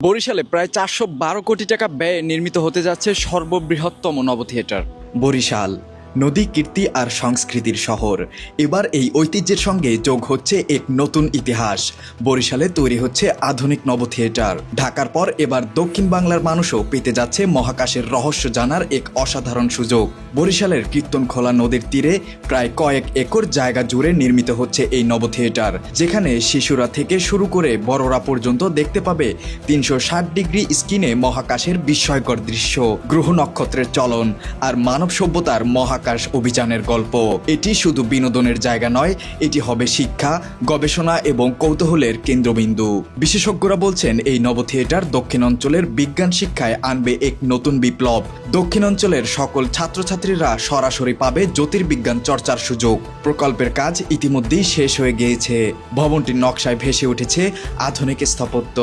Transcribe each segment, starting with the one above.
বরিশালে প্রায় ৪১২ কোটি টাকা ব্যয়ে নির্মিত হতে যাচ্ছে সর্ববৃহত্তম নব থিয়েটার। বরিশাল নদী, কীর্তি আর সংস্কৃতির শহর। এবার এই ঐতিহ্যের সঙ্গে যোগ হচ্ছে এক নতুন ইতিহাস। বরিশালে তৈরি হচ্ছে আধুনিক নব থিয়েটার। ঢাকার পর এবার দক্ষিণ বাংলার মানুষও পেতে যাচ্ছে মহাকাশের রহস্য জানার এক অসাধারণ সুযোগ। বরিশালের কীর্তনখোলা নদীর তীরে প্রায় কয়েক একর জায়গা জুড়ে নির্মিত হচ্ছে এই নব থিয়েটার, যেখানে শিশুরা থেকে শুরু করে বড়রা পর্যন্ত দেখতে পাবে ৩৬০ ডিগ্রি স্ক্রিনে মহাকাশের বিস্ময়কর দৃশ্য, গ্রহ নক্ষত্রের চলন আর মানব সভ্যতার মহাকাশ অভিযানের গল্প। এটি শুধু বিনোদনের জায়গা নয়, এটি হবে শিক্ষা, গবেষণা এবং কৌতূহলের কেন্দ্রবিন্দু। বিশেষজ্ঞরা বলছেন এই নব থিয়েটার দক্ষিণ অঞ্চলের বিজ্ঞান শিক্ষায় আনবে এক নতুন বিপ্লব। দক্ষিণ অঞ্চলের সকল ছাত্রছাত্রীরা সরাসরি পাবে জ্যোতির্বিজ্ঞান চর্চার সুযোগ। প্রকল্পের কাজ ইতিমধ্যেই শেষ হয়ে গিয়েছে। ভবনটির নকশায় ভেসে উঠেছে আধুনিক স্থাপত্য,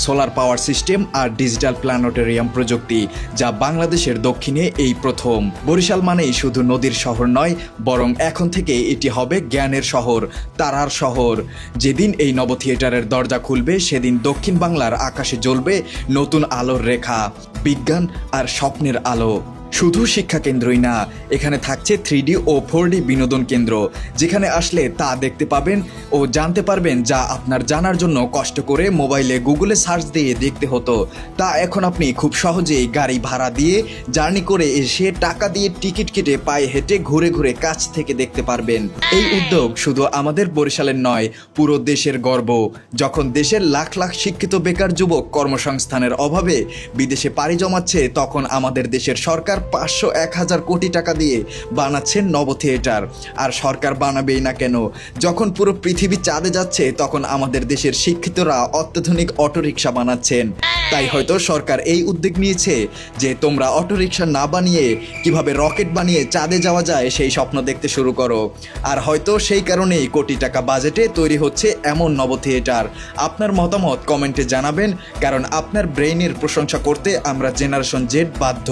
সোলার পাওয়ার সিস্টেম আর ডিজিটাল প্ল্যানেটোরিয়াম প্রযুক্তি, যা বাংলাদেশের দক্ষিণে এই প্রথম। বরিশাল মানেই শুধু নদীর শহর নয়, বরং এখন থেকে এটি হবে জ্ঞানের শহর, তারার শহর। যেদিন এই নব থিয়েটারের দরজা খুলবে, সেদিন দক্ষিণ বাংলার আকাশে জ্বলবে নতুন আলোর রেখা, বিজ্ঞান আর স্বপ্নের আলো। শুধু শিক্ষা কেন্দ্রই না, এখানে থাকছে 3D ও 4D বিনোদন কেন্দ্র, যেখানে আসলে তা দেখতে পাবেন ও জানতে পারবেন যা আপনার জানার জন্য কষ্ট করে মোবাইলে গুগলে সার্চ দিয়ে দেখতে হতো। তা এখন আপনি খুব সহজেই গাড়ি ভাড়া দিয়ে জার্নি করে এসে টাকা দিয়ে টিকিট কেটে পায়ে হেঁটে ঘুরে ঘুরে কাছ থেকে দেখতে পারবেন। এই উদ্যোগ শুধু আমাদের বরিশালের নয়, পুরো দেশের গর্ব। যখন দেশের লাখ লাখ শিক্ষিত বেকার যুবক কর্মসংস্থানের অভাবে বিদেশে পাড়ি জমাচ্ছে, তখন আমাদের দেশের সরকার ৫০০-১০০০ কোটি টাকা দিয়ে বানাচ্ছেন নব থিয়েটার। আর সরকার বানাবেই না কেন? যখন পুরো পৃথিবী চাঁদে যাচ্ছে, তখন আমাদের দেশের শিক্ষিতরা অত্যাধুনিক অটোরিকশা বানাচ্ছেন। তাই হয়তো সরকার এই উদ্যোগ নিয়েছে যে তোমরা অটোরিকশা না বানিয়ে কিভাবে রকেট বানিয়ে চাঁদে যাওয়া যায় সেই স্বপ্ন দেখতে শুরু করো। আর হয়তো সেই কারণেই কোটি টাকা বাজেটে তৈরি হচ্ছে এমন নব থিয়েটার। আপনার মতামত কমেন্টে জানাবেন, কারণ আপনার ব্রেইনের প্রশংসা করতে আমরা জেনারেশন জেড বাধ্য।